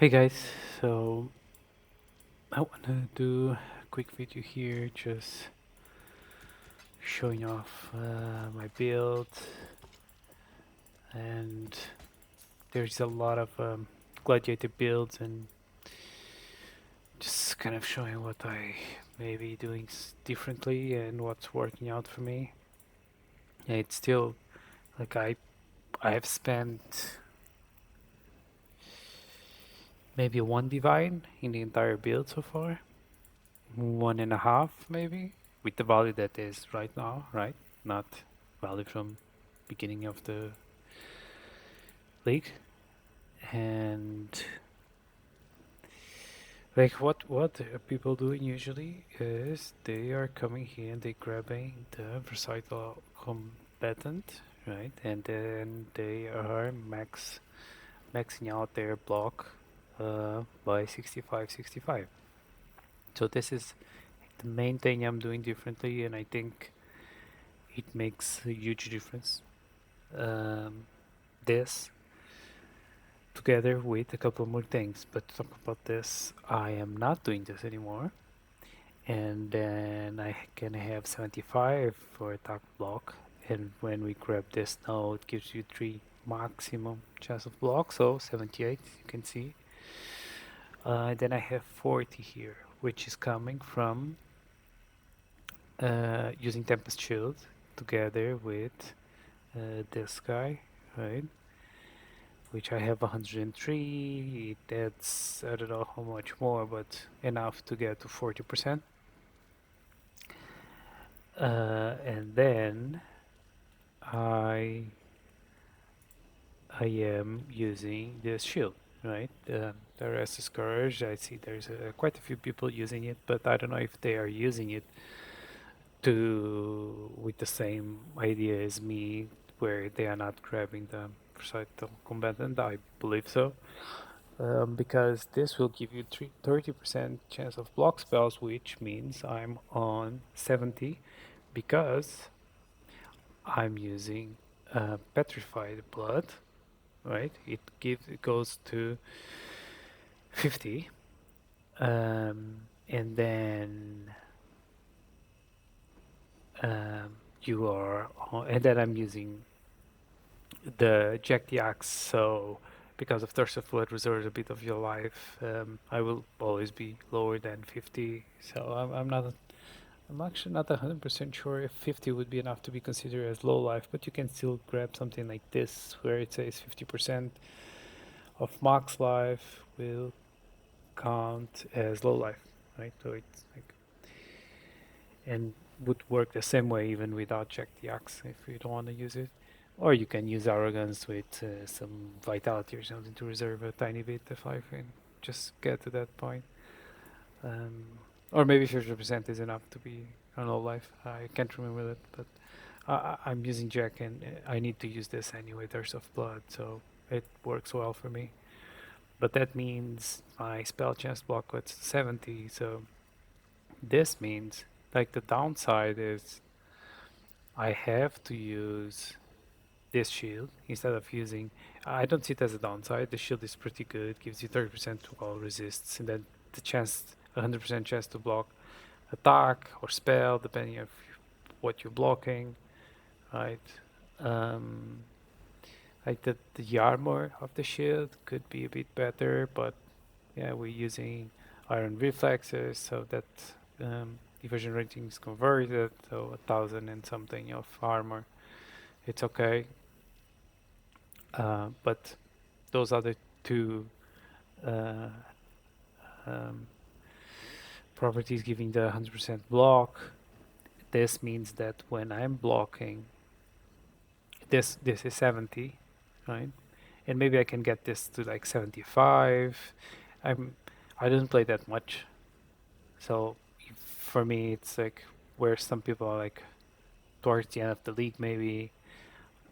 Hey guys, so I want to do a quick video here just showing off my build, and there's a lot of Gladiator builds and just kind of showing what I may be doing differently and what's working out for me. Yeah, it's still like I've spent maybe one divine in the entire build so far, one and a half maybe, with the value that is right now, right? Not value from beginning of the league. And like what are people doing usually is they are coming here and they grabbing the versatile combatant, right? And then they are maxing out their block by 65. So this is the main thing I'm doing differently, and I think it makes a huge difference. Um, this together with a couple more things, but to talk about this, I am not doing this anymore. And then I can have 75 for attack block, and when we grab this now it gives you 3 maximum chance of block, so 78 you can see. Then I have 40 here, which is coming from using Tempest Shield together with this guy, right? Which I have 103. That's, I don't know how much more, but enough to get to 40%. And then I I am using this shield, right? The rest is courage. I see there's quite a few people using it, but I don't know if they are using it to with the same idea as me, where they are not grabbing the versatile combatant. I believe so. Because this will give you 30% chance of block spells, which means I'm on 70 because I'm using petrified blood, right? It goes to 50, and then you are and then I'm using the Jack the Axe, so because of Thirst of Blood reserves a bit of your life, I will always be lower than 50. So I'm actually not 100% sure if 50 would be enough to be considered as low life, but you can still grab something like this where it says 50% of max life will count as low life, right? So it's like, and would work the same way even without Check the Axe if you don't want to use it. Or you can use Arrogance with some Vitality or something to reserve a tiny bit of life and just get to that point. Um, or maybe 50% is enough to be on low life. I can't remember that, but I'm using Jack and I need to use this anyway, Thirst of Blood, so it works well for me. But that means my spell chance block was 70, so this means like the downside is I have to use this shield instead of using. I don't see it as a downside. The shield is pretty good, gives you 30% to all resists, and then the chance, 100% chance to block attack or spell, depending on what you're blocking, right? Um, like the armor of the shield could be a bit better, but yeah, we're using iron reflexes, so that evasion rating is converted, so 1,000 and something of armor. It's okay, but those other two uh, um, properties giving the 100% block. This means that when I'm blocking, this is 70, right? And maybe I can get this to like 75. I'm I didn't play that much, so for me it's like where some people are like towards the end of the league maybe.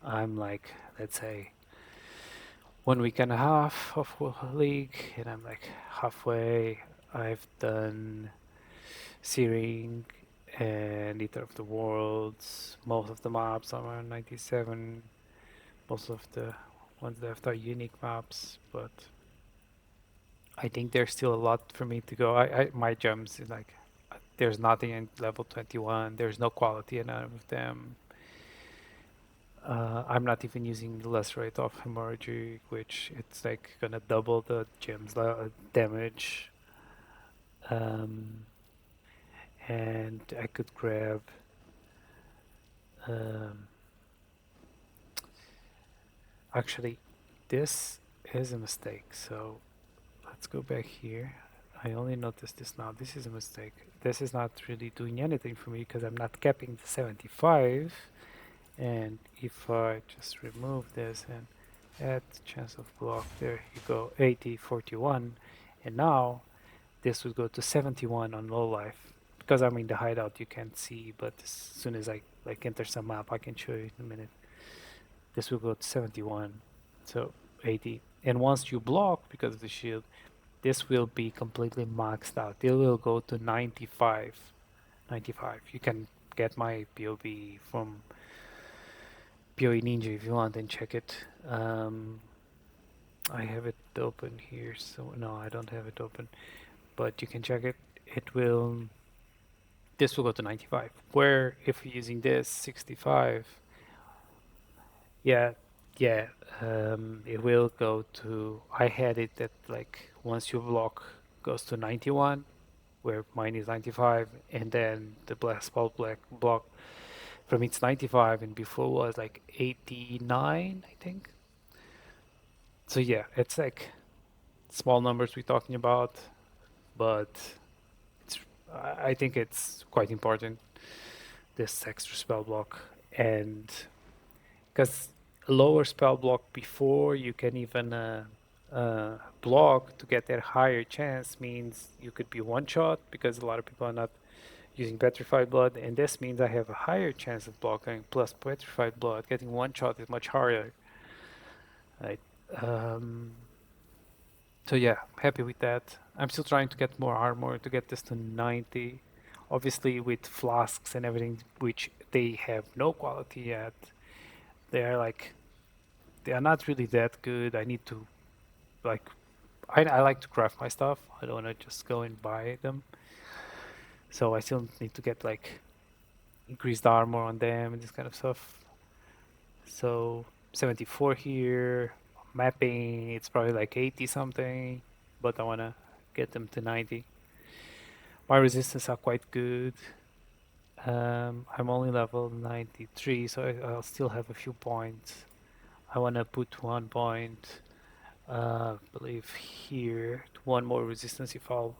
I'm like, let's say 1 week and a half of league, and I'm like halfway. I've done Searing and Eater of the Worlds. Most of the maps are around 97. Most of the ones left are unique maps, but I think there's still a lot for me to go. My gems is like there's nothing in level 21. There's no quality in none of them. I'm not even using the Lacerate of Hemorrhage, which it's like gonna double the gems damage. Um, and I could grab. Um, actually, this is a mistake. So let's go back here. I only noticed this now. This is a mistake. This is not really doing anything for me because I'm not capping the 75. And if I just remove this and add chance of block, there you go, 80, 41. And now this would go to 71 on low life. Because I'm in the hideout, you can't see, but as soon as I like enter some map, I can show you in a minute. This will go to 71, so 80. And once you block because of the shield, this will be completely maxed out. It will go to 95. 95. You can get my POV from Poe Ninja if you want and check it. I have it open here, so no, I don't have it open, but you can check it. It will, this will go to 95. Where if you're using this 65, yeah, yeah, it will go to. I had it that like once you block goes to 91, where mine is 95, and then the black spell black block from it's 95 and before was like 89, I think. So yeah, it's like small numbers we're talking about, but it's I think it's quite important this extra spell block, and because lower spell block before you can even block to get that higher chance means you could be one shot because a lot of people are not using petrified blood, and this means I have a higher chance of blocking plus petrified blood. Getting one shot is much harder, right? Um, So yeah, happy with that. I'm still trying to get more armor to get this to 90. Obviously with flasks and everything, which they have no quality yet. They are like, they are not really that good. I need to like, I like to craft my stuff. I don't want to just go and buy them. So I still need to get like increased armor on them and this kind of stuff. So 74 here. Mapping, it's probably like 80 something, but I want to get them to 90. My resistance are quite good. I'm only level 93, so I'll still have a few points. I want to put 1 point, I believe here, to one more resistance if I'll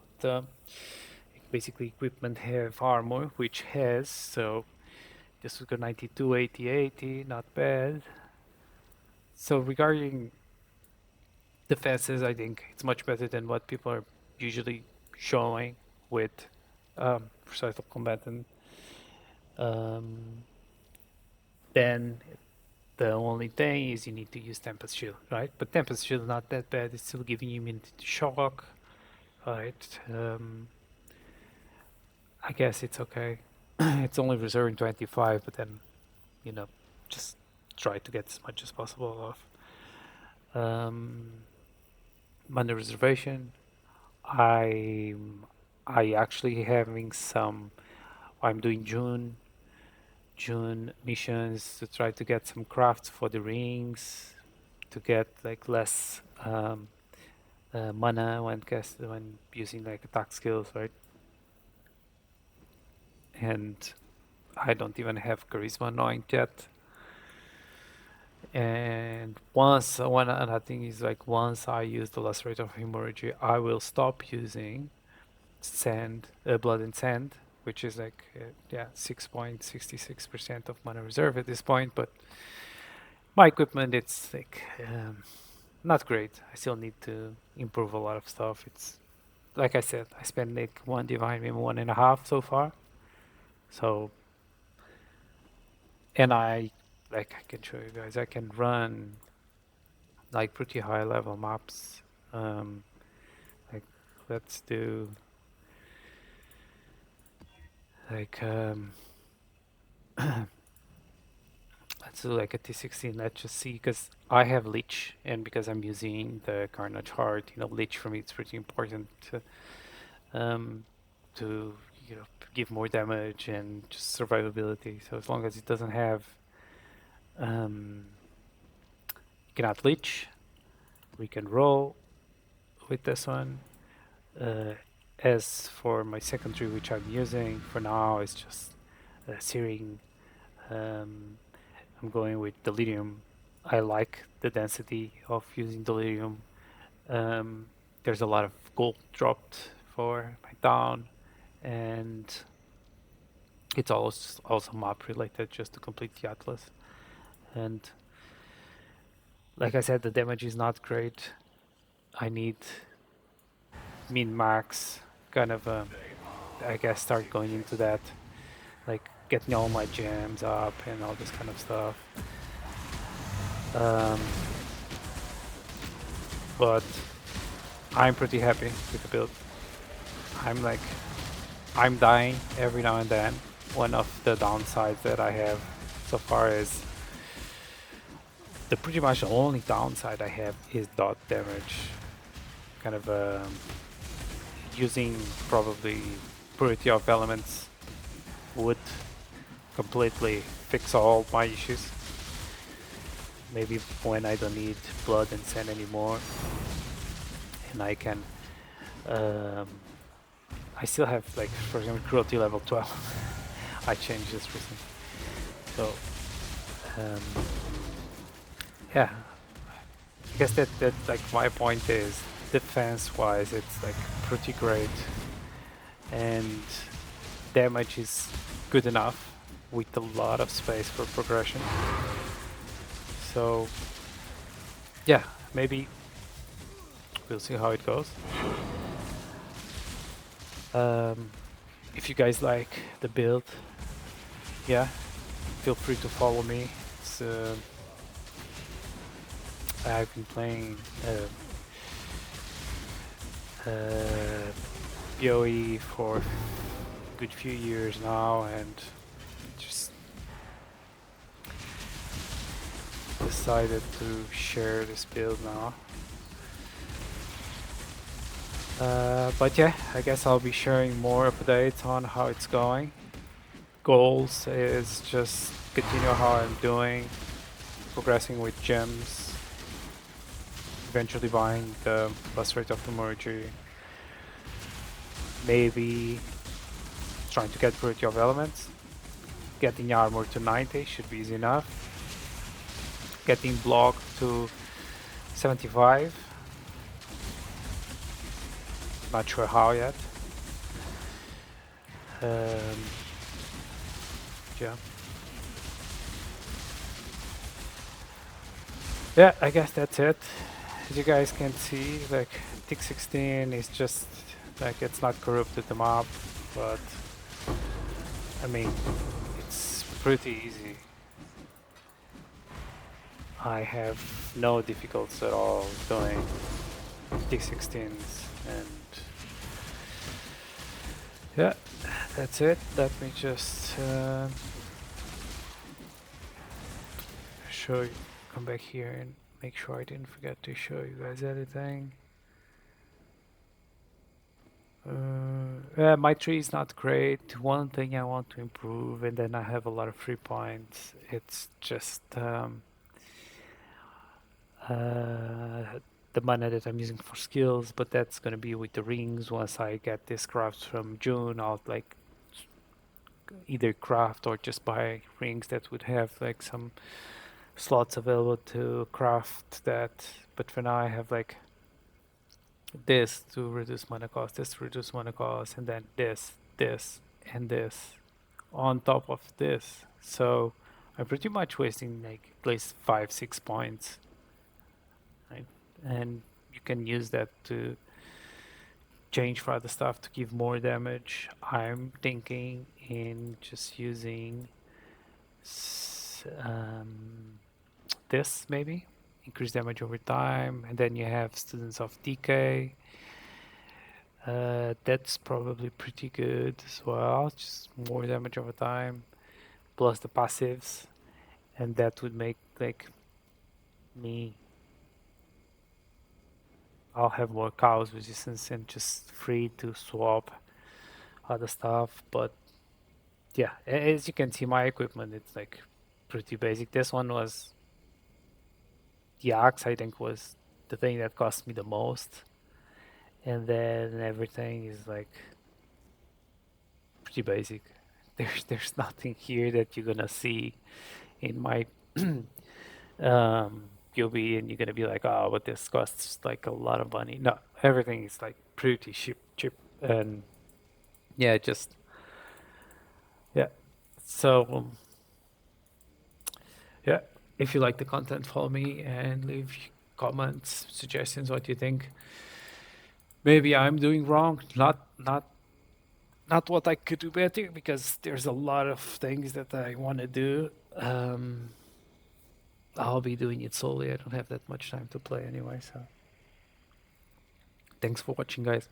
basically equipment have armor, which has, so this will go 92, 80, 80, not bad. So regarding defenses, I think it's much better than what people are usually showing with versatile combat and um, then the only thing is you need to use Tempest Shield, right? But Tempest Shield is not that bad. It's still giving you immunity to shock, right? I guess it's okay. It's only reserving 25, but then, you know, just try to get as much as possible off. Mana reservation. I I actually having some. I'm doing June missions to try to get some crafts for the rings, to get like less mana when using like attack skills, right? And I don't even have charisma anoint yet. And one another thing is like once I use the Lacerate of Hemorrhage, I will stop using sand, blood and sand, which is like yeah 6.66% of mana reserve at this point. But my equipment, it's like not great. I still need to improve a lot of stuff. It's like I said, I spent like one divine, maybe one and a half so far. So, and I, like I can show you guys, I can run like pretty high level maps. Um, like let's do like let's do like a T16. Let's just see, because I have Leech, and because I'm using the Carnage Heart, Leech for me it's pretty important um, to give more damage and just survivability. So as long as it doesn't have um, cannot Leech, we can roll with this one. Uh, as for my secondary, which I'm using for now, is just Searing. Um, I'm going with Delirium. I like the density of using Delirium. There's a lot of gold dropped for my down, and it's also map related just to complete the Atlas. And like I said, the damage is not great. I need min max kind of, I guess, start going into that, like getting all my gems up and all this kind of stuff. Um, but I'm pretty happy with the build. I'm like, I'm dying every now and then. One of the downsides that I have so far is the pretty much the only downside I have is dot damage. Kind of using probably purity of elements would completely fix all my issues. Maybe when I don't need blood and sand anymore, and I can um, I still have, like, for example, cruelty level 12. I changed this recently. So um, yeah, I guess that like my point is defense wise it's like pretty great, and damage is good enough with a lot of space for progression. So yeah, maybe we'll see how it goes. Um, if you guys like the build, yeah, feel free to follow me. It's, I've been playing PoE for a good few years now, and just decided to share this build now. But yeah, I guess I'll be sharing more updates on how it's going. Goals is just continue how I'm doing, progressing with gems, eventually buying the Lacerate of the Mergery, maybe trying to get purity of elements, getting armor to 90 should be easy enough, getting block to 75, not sure how yet. Yeah. Yeah, I guess that's it. As you guys can see, like, Tick 16 is just like, it's not corrupted the mob, but I mean, it's pretty easy. I have no difficulties at all doing Tick 16s, and yeah, that's it. Let me just show you, come back here and make sure I didn't forget to show you guys anything. Yeah, my tree is not great. One thing I want to improve, and then I have a lot of free points. It's just the mana that I'm using for skills, but that's gonna be with the rings. Once I get this craft from June, I'll like either craft or just buy rings that would have like some slots available to craft that. But for now, I have like this to reduce mana cost, this to reduce mana cost, and then this, and this on top of this. So I'm pretty much wasting like at least 5-6 points, right? And you can use that to change for other stuff to give more damage. I'm thinking in just using this, maybe increase damage over time, and then you have Students of Decay. That's probably pretty good as well, just more damage over time, plus the passives. and that would make like me. I'll have more cows resistance and just free to swap other stuff. But yeah, as you can see, my equipment it's like pretty basic. This one was the axe. I think was the thing that cost me the most, and then everything is like pretty basic. There's nothing here that you're gonna see in my POV, and you're gonna be like, oh, but this costs like a lot of money. No, everything is like pretty cheap, and yeah, just yeah. So yeah, if you like the content, follow me and leave comments, suggestions, what you think. Maybe I'm doing wrong, not what I could do better, because there's a lot of things that I want to do. I'll be doing it slowly. I don't have that much time to play anyway. So thanks for watching, guys.